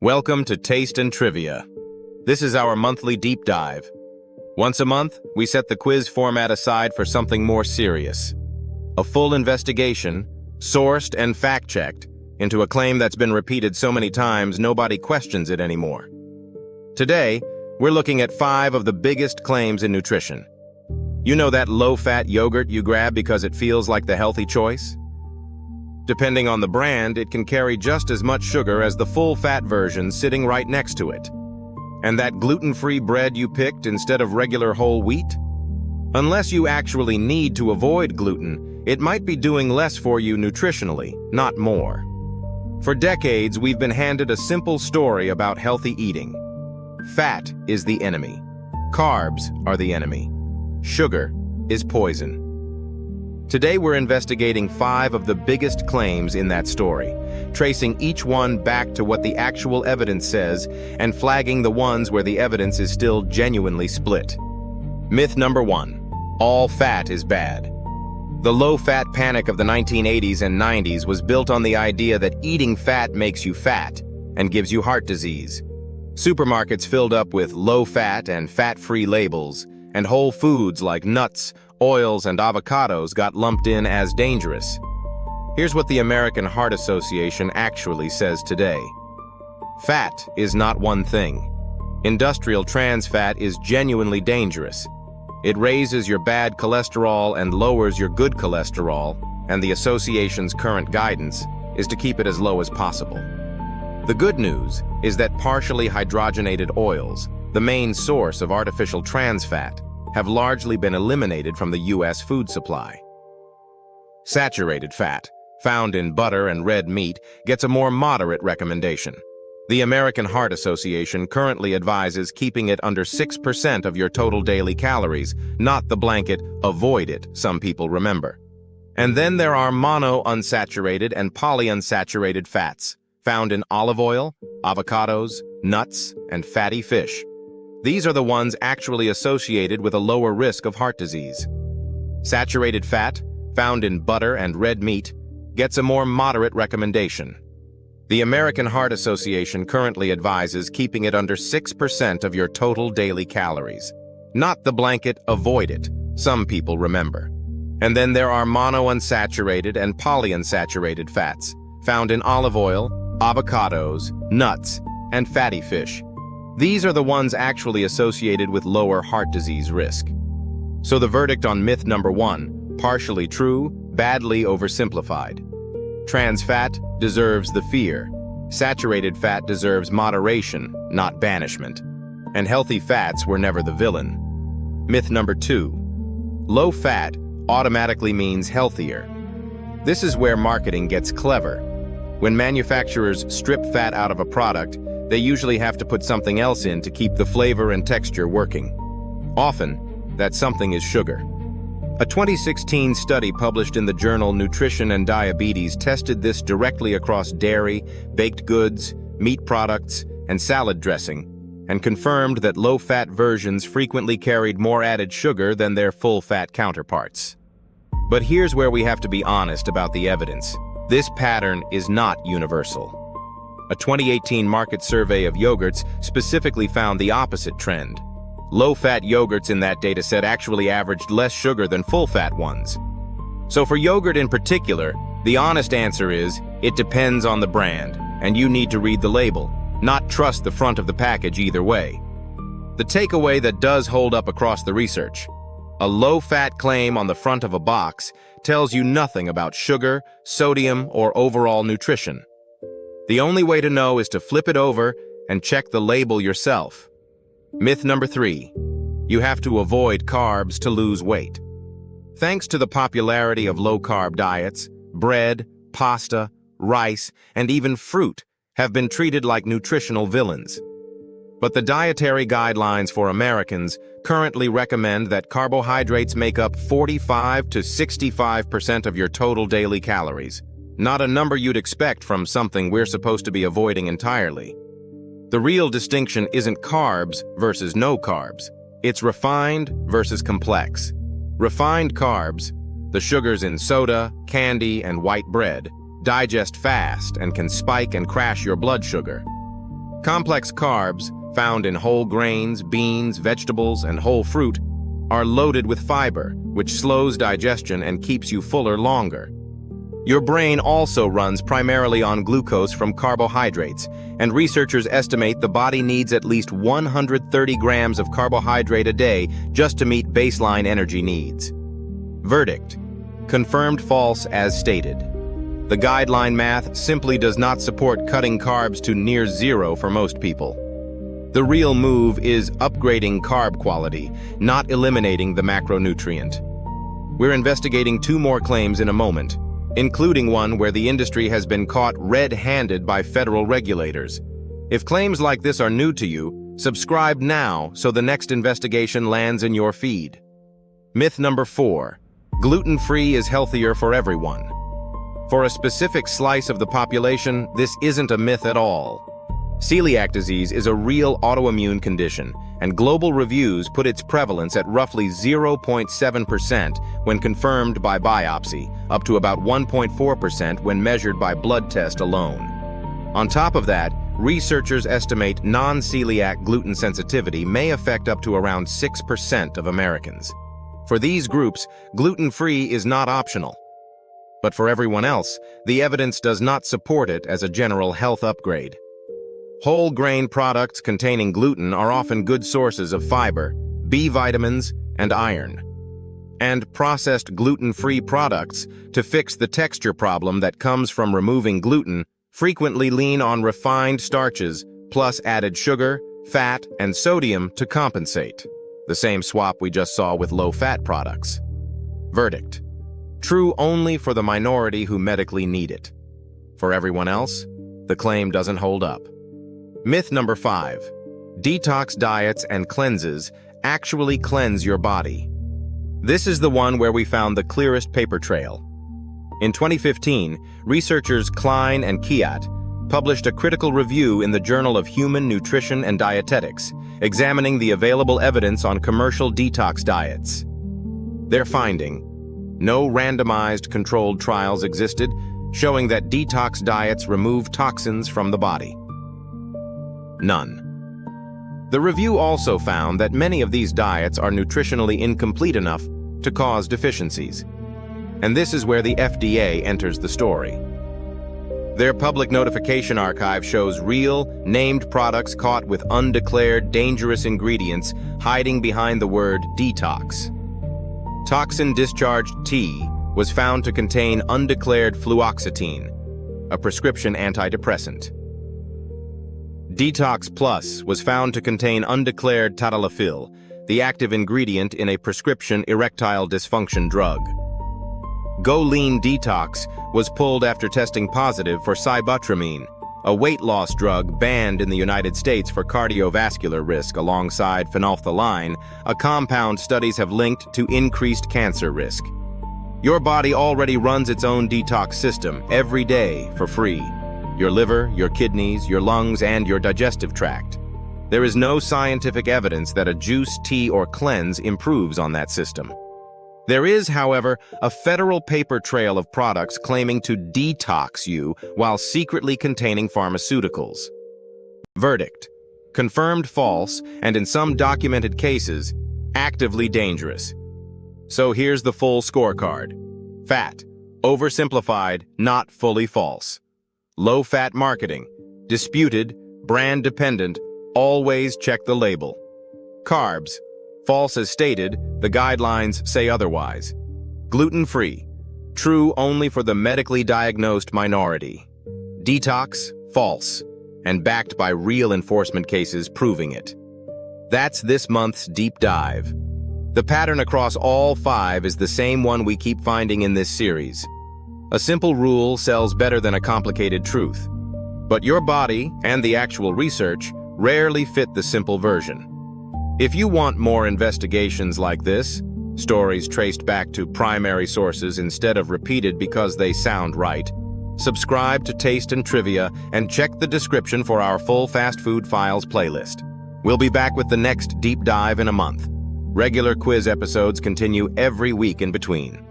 Welcome to Taste and Trivia. This is our monthly deep dive. Once a month, we set the quiz format aside for something more serious. A full investigation, sourced and fact-checked, into a claim that's been repeated so many times nobody questions it anymore. Today, we're looking at 5 of the biggest claims in nutrition. You know that low-fat yogurt you grab because it feels like the healthy choice? Depending on the brand, it can carry just as much sugar as the full-fat version sitting right next to it. And that gluten-free bread you picked instead of regular whole wheat? Unless you actually need to avoid gluten, it might be doing less for you nutritionally, not more. For decades, we've been handed a simple story about healthy eating. Fat is the enemy. Carbs are the enemy. Sugar is poison. Today we're investigating 5 of the biggest claims in that story, tracing each one back to what the actual evidence says and flagging the ones where the evidence is still genuinely split. Myth number 1. All fat is bad. The low-fat panic of the 1980s and 90s was built on the idea that eating fat makes you fat and gives you heart disease. Supermarkets filled up with low-fat and fat-free labels, and whole foods like nuts, oils, and avocados got lumped in as dangerous. Here's what the American Heart Association actually says today. Fat is not one thing. Industrial trans fat is genuinely dangerous. It raises your bad cholesterol and lowers your good cholesterol, and the association's current guidance is to keep it as low as possible. The good news is that partially hydrogenated oils, the main source of artificial trans fat, have largely been eliminated from the U.S. food supply. Saturated fat, found in butter and red meat, gets a more moderate recommendation. The American Heart Association currently advises keeping it under 6% of your total daily calories, not the blanket "avoid it" some people remember. And then there are monounsaturated and polyunsaturated fats, found in olive oil, avocados, nuts, and fatty fish. These are the ones actually associated with a lower risk of heart disease. Saturated fat, found in butter and red meat, gets a more moderate recommendation. The American Heart Association currently advises keeping it under 6% of your total daily calories, not the blanket "avoid it" some people remember. And then there are monounsaturated and polyunsaturated fats, found in olive oil, avocados, nuts, and fatty fish. These are the ones actually associated with lower heart disease risk. So the verdict on myth number 1, partially true, badly oversimplified. Trans fat deserves the fear. Saturated fat deserves moderation, not banishment. And healthy fats were never the villain. Myth number 2. Low fat automatically means healthier. This is where marketing gets clever. When manufacturers strip fat out of a product, they usually have to put something else in to keep the flavor and texture working. Often, that something is sugar. A 2016 study published in the journal Nutrition and Diabetes tested this directly across dairy, baked goods, meat products, and salad dressing, and confirmed that low-fat versions frequently carried more added sugar than their full-fat counterparts. But here's where we have to be honest about the evidence. This pattern is not universal. A 2018 market survey of yogurts specifically found the opposite trend. Low-fat yogurts in that dataset actually averaged less sugar than full-fat ones. So for yogurt in particular, the honest answer is, it depends on the brand, and you need to read the label, not trust the front of the package either way. The takeaway that does hold up across the research: a low-fat claim on the front of a box tells you nothing about sugar, sodium, or overall nutrition. The only way to know is to flip it over and check the label yourself. Myth number 3. You have to avoid carbs to lose weight. Thanks to the popularity of low-carb diets, bread, pasta, rice, and even fruit have been treated like nutritional villains. But the dietary guidelines for Americans currently recommend that carbohydrates make up 45 to 65% of your total daily calories. Not a number you'd expect from something we're supposed to be avoiding entirely. The real distinction isn't carbs versus no carbs. It's refined versus complex. Refined carbs, the sugars in soda, candy, and white bread, digest fast and can spike and crash your blood sugar. Complex carbs, found in whole grains, beans, vegetables, and whole fruit, are loaded with fiber, which slows digestion and keeps you fuller longer. Your brain also runs primarily on glucose from carbohydrates, and researchers estimate the body needs at least 130 grams of carbohydrate a day just to meet baseline energy needs. Verdict: confirmed false as stated. The guideline math simply does not support cutting carbs to near zero for most people. The real move is upgrading carb quality, not eliminating the macronutrient. We're investigating 2 more claims in a moment, including one where the industry has been caught red-handed by federal regulators. If claims like this are new to you, subscribe now so the next investigation lands in your feed. Myth number 4. Gluten-free is healthier for everyone. For a specific slice of the population, this isn't a myth at all. Celiac disease is a real autoimmune condition, and global reviews put its prevalence at roughly 0.7% when confirmed by biopsy, up to about 1.4% when measured by blood test alone. On top of that, researchers estimate non-celiac gluten sensitivity may affect up to around 6% of Americans. For these groups, gluten-free is not optional. But for everyone else, the evidence does not support it as a general health upgrade. Whole grain products containing gluten are often good sources of fiber, B vitamins, and iron. And processed gluten-free products, to fix the texture problem that comes from removing gluten, frequently lean on refined starches, plus added sugar, fat, and sodium to compensate. The same swap we just saw with low-fat products. Verdict: true only for the minority who medically need it. For everyone else, the claim doesn't hold up. Myth number 5. Detox diets and cleanses actually cleanse your body. This is the one where we found the clearest paper trail. In 2015, researchers Klein and Kiat published a critical review in the Journal of Human Nutrition and Dietetics, examining the available evidence on commercial detox diets. Their finding: no randomized controlled trials existed, showing that detox diets remove toxins from the body. None. The review also found that many of these diets are nutritionally incomplete enough to cause deficiencies. And this is where the FDA enters the story. Their public notification archive shows real, named products caught with undeclared, dangerous ingredients hiding behind the word detox. Toxin-discharged tea was found to contain undeclared fluoxetine, a prescription antidepressant. Detox Plus was found to contain undeclared tadalafil, the active ingredient in a prescription erectile dysfunction drug. Go Lean Detox was pulled after testing positive for sibutramine, a weight loss drug banned in the United States for cardiovascular risk alongside phenolphthalein, a compound studies have linked to increased cancer risk. Your body already runs its own detox system every day for free. Your liver, your kidneys, your lungs, and your digestive tract. There is no scientific evidence that a juice, tea, or cleanse improves on that system. There is, however, a federal paper trail of products claiming to detox you while secretly containing pharmaceuticals. Verdict: confirmed false, and in some documented cases, actively dangerous. So here's the full scorecard. Fat: oversimplified, not fully false. Low-fat marketing: disputed, brand-dependent, always check the label. Carbs: false as stated, the guidelines say otherwise. Gluten-free: true only for the medically diagnosed minority. Detox: false, and backed by real enforcement cases proving it. That's this month's deep dive. The pattern across all 5 is the same one we keep finding in this series. A simple rule sells better than a complicated truth. But your body and the actual research rarely fit the simple version. If you want more investigations like this, stories traced back to primary sources instead of repeated because they sound right, subscribe to Taste and Trivia and check the description for our full Fast Food Files playlist. We'll be back with the next deep dive in a month. Regular quiz episodes continue every week in between.